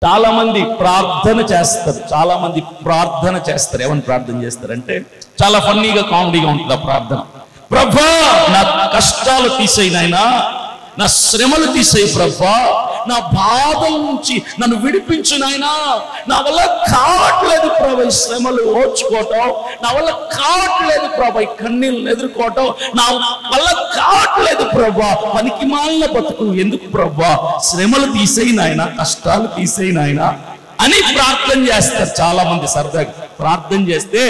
చాలా మంది ప్రార్థన చేస్తారు. ఏమని ప్రార్థన చేస్తారంటే చాలా ఫన్నీగా, కామెడీగా ఉంటుంది ఆ ప్రార్థన. ప్రభా, నా కష్టాలు తీసేయి నాయనా, నా శ్రమలు తీసేయి ప్రభా, నా బాధల నుంచి నన్ను విడిపించు నాయనా. నా వల్ల కావట్లేదు ప్రభా ఈ శ్రమలు ఓర్చుకోవటం, నా వల్ల కావట్లేదు ప్రభా ఈ కన్నీళ్ళను ఎదుర్కోవటం, నా వల్ల కావట్లేదు ప్రభా పనికి మాలిన బతుకు ఎందుకు ప్రభా, శ్రమలు తీసేయి నాయనా, కష్టాలు తీసేయి నాయనా అని ప్రార్థన చేస్తారు. చాలా మంది సరదాగా ప్రార్థన చేస్తే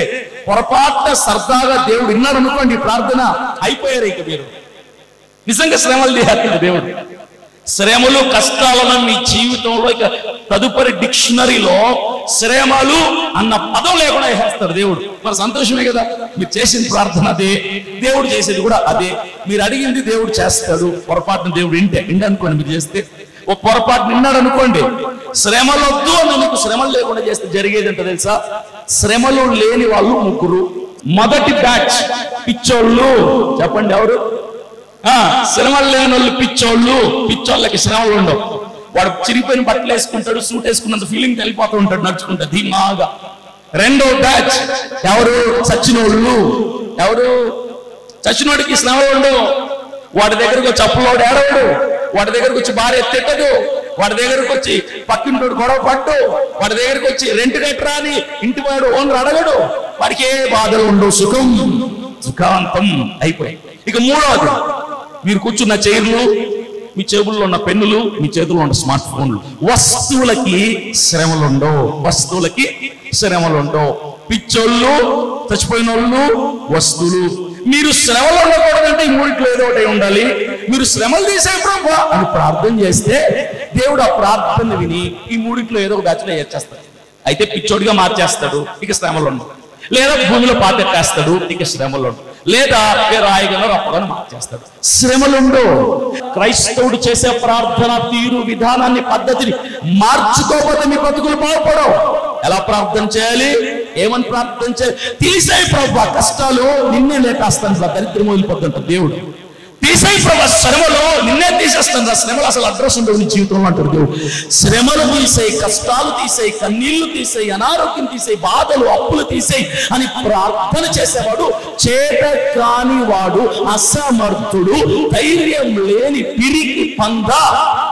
పొరపాటున సరదాగా దేవుడు విన్నాడు అనుకోండి, ప్రార్థన అయిపోయారు. ఇక మీరు నిజంగా శ్రమలు తీయాలి దేవుడు. శ్రమలు కష్టాలను మీ జీవితంలో ఇక తదుపరి డిక్షనరీలో శ్రమలు అన్న పదం లేకుండా వేస్తాడు దేవుడు. మరి సంతోషమే కదా, మీరు చేసిన ప్రార్థన అదే, దేవుడు చేసేది కూడా అదే, మీరు అడిగింది దేవుడు చేస్తాడు. పొరపాటున దేవుడు అనుకోండి, మీరు చేస్తే ఓ పొరపాటు నిన్నాడు అనుకోండి, శ్రమలు వద్దు అని మీకు శ్రమలు లేకుండా చేస్తే జరిగేది ఎంత తెలుసా? శ్రమలు లేని వాళ్ళు ముగ్గురు. మొదటి బ్యాచ్ పిచ్చోళ్ళు. చెప్పండి ఎవరు? శ్రమలు లేని వాళ్ళు పిచ్చోళ్ళకి శ్రమలు ఉండవు. వాడు చిరిగిపోయిన బట్టలు వేసుకుంటాడు, సూట్ వేసుకున్నంత ఫీలింగ్ వెళ్ళిపోతూ ఉంటాడు నడుచుకుంటాడు ధీమాగా. రెండో బ్యాచ్ ఎవరు? చచ్చినోళ్ళు. ఎవరు? చచ్చినోడికి శ్రమలు ఉండవు. వాడి దగ్గరకు వచ్చి అప్పులోడు ఏడవడు, వాడి దగ్గరకు వచ్చి భార్య తిట్టదు, వాడి దగ్గరకు వచ్చి పక్కింటోడు గొడవ పట్టు, వాడి దగ్గరకు వచ్చి రెంట్ కట్టరా అని ఇంటి వాడు ఓనర్ అడగడు, వాడికి ఏ బాధలు ఉండవు, సుఖాంతం అయిపోయి. ఇక మూడవది, మీరు కూర్చున్న చైర్లు, మీ చేతుల్లో ఉన్న పెన్నులు, మీ చేతుల్లో ఉన్న స్మార్ట్ ఫోన్లు, వస్తువులకి శ్రమలుండవు. పిచ్చోళ్ళు, చచ్చిపోయిన వాళ్ళు, వస్తువులు. మీరు శ్రమలు ఉండకూడదంటే ఈ మూడిట్లో ఏదో ఒకటి ఉండాలి. మీరు శ్రమలు తీసే ప్రభా అని ప్రార్థన చేస్తే దేవుడు ఆ ప్రార్థన విని ఈ మూడిట్లో ఏదో ఒక బ్యాచ్లో చేర్చేస్తాడు. అయితే పిచ్చోడిగా మార్చేస్తాడు, ఇక శ్రమలు ఉండవు. లేదా భూమిలో పాతెట్టేస్తాడు, ఇక శ్రమలు ఉండవు. లేదా రాయిగానో రప్పగానో మార్చేస్తాడు, శ్రమలుండో. క్రైస్తవుడు చేసే ప్రార్థన తీరు, విధానాన్ని, పద్ధతిని మార్చుకోకపోతే మీ బతుకులు బాగుపడవు. ఎలా ప్రార్థన చేయాలి? ఏమని ప్రార్థన చేయాలి? తీసేయి ప్రభా కష్టాలు, నిన్నే లేకేస్తాను, దరిద్రం వదిలిపోతుంటాడు దేవుడు. తీసేయి ప్రభా శ్రమలు, నిన్నే తీసేస్తాను, శ్రమలు అసలు అడ్రస్ ఉండవు నీ జీవితంలో అంటాడు దేవుడు. శ్రమలు తీసేయి, కష్టాలు తీసేయి, కన్నీళ్లు తీసేయి, అనారోగ్యం తీసేయి, బాధలు, అప్పులు తీసేయి అని ప్రార్థన చేసేవాడు చేత కానివాడు, అసమర్థుడు, ధైర్యం లేని పిరికి పంద.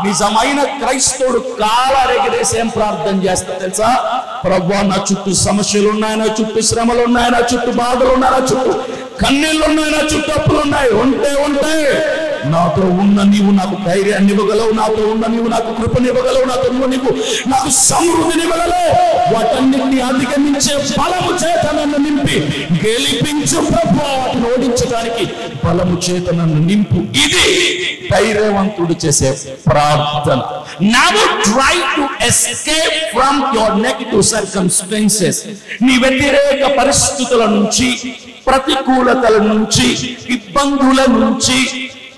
నిజమైన క్రైస్తవుడు కాలరెగరేసి ఏం ప్రార్థన చేస్తా తెలుసా? ప్రభువా, నా చుట్టూ సమస్యలు ఉన్నాయి, నా చుట్టూ శ్రమలు ఉన్నాయి, నా చుట్టూ బాధలు ఉన్నాయి, నా చుట్టూ కన్నీళ్ళు ఉన్నాయి, నా చుట్టూ అప్పులు ఉన్నాయి. ఉంటాయి. నాతో ఉన్న నీవు నాకు ధైర్యాన్ని ఇవ్వగలవు, నాతో ఉన్న నీవు నాకు కృపనివ్వగలవు, నాతో ఉన్న నీవు నాకు సమృద్ధినివ్వగలవు. వాటన్నిటిని అధిగమించే బలము చేత నన్ను నింపి గెలిపించు ప్రభువా, వాటిని ఓడించడానికి బలము చేత నన్ను నింపు. ఇది ధైర్యవంతుడు చేసే ప్రార్థన. Never try to escape from your negative circumstances. నీ వ్యతిరేక పరిస్థితుల నుంచి, ప్రతికూలతల నుంచి, ఇబ్బందుల నుంచి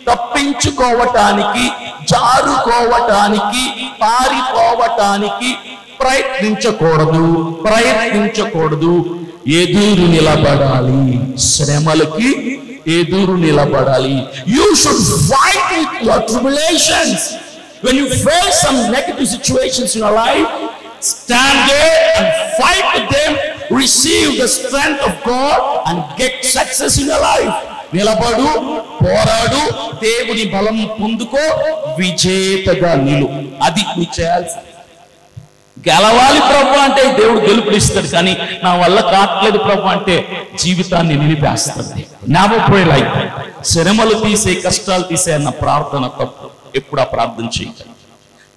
తప్పించుకోవటానికి, జారుకోవటానికి, పారిపోవటానికి ప్రయత్నించకూడదు. ఎదురు నిలబడాలి, శ్రమలకి ఎదురు నిలబడాలి. You should fight with your tribulations. When you face some negative situations in your life, stand there and fight with them, receive the strength of God and get success in your life. నిలబడు, పోరాడు, దేవుని బలం పొందుకో, విజేతగా నిలు. అది నువ్వు చేయాల్సి. గెలవాలి ప్రభు అంటే దేవుడు గెలుపునిస్తాడు, కానీ నా వల్ల కావట్లేదు ప్రభు అంటే జీవితాన్ని నిలిపేస్తాడు. Never pray like that. శ్రమలు తీసే, కష్టాలు తీసే అన్న ప్రార్థన తప్పు. ఎప్పుడు ఆ ప్రార్థన చేయాలి?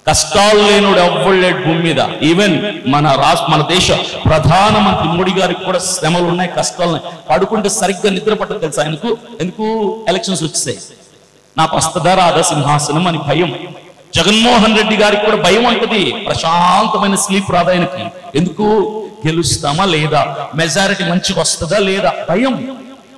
కష్టాలు లేనుడు ఎవ్వలేడు భూమి మీద. ఈవెన్ మన దేశ ప్రధానమంత్రి మోడీ గారికి కూడా శ్రమలు ఉన్నాయి, కష్టాలు ఉన్నాయి. పడుకుంటే సరిగ్గా నిద్ర పట్టదు తెలుసా ఆయనకు. ఎందుకు? ఎలక్షన్స్ వచ్చేసాయి, నాకు వస్తుందా రాదా సింహాసనం అని భయం. జగన్మోహన్ రెడ్డి గారికి కూడా భయం ఉంటుంది, ప్రశాంతమైన స్లీప్ రాదా ఆయనకి. ఎందుకు? గెలుస్తామా లేదా, మెజారిటీ మంచిగా వస్తుందా లేదా, భయం.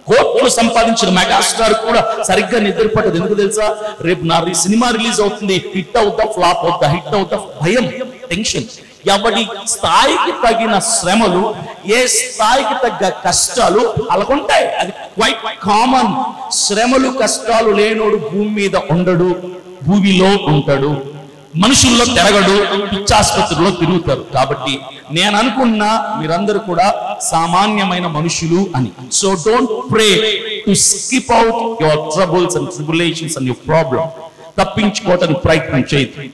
కోట్లు సంపాదించిన మెగాస్టార్ కూడా సరిగ్గా నిద్ర పట్టదు. ఎందుకు తెలుసా? రేపు నా సినిమా రిలీజ్ అవుతుంది, హిట్ అవుతా ఫ్లాప్ అవుతా, హిట్ అవుతా, భయం, టెన్షన్. ఎవరి స్థాయికి తగిన శ్రమలు, ఏ స్థాయికి తగ్గ కష్టాలు అలాగుంటాయి. అది క్వైట్ కామన్. శ్రమలు, కష్టాలు లేనోడు భూమి మీద ఉండడు, భూమిలో ఉంటాడు. మనుషుల్లో తిరగడు, పిచ్చాసుపత్రిలో తిరుగుతారు. కాబట్టి నేను అనుకున్నా మీరందరూ కూడా సామాన్యమైన మనుషులు అని. So don't pray to skip out your troubles and tribulations and your problem. తప్పించుకోవటానికి ప్రయత్నం చేయదు.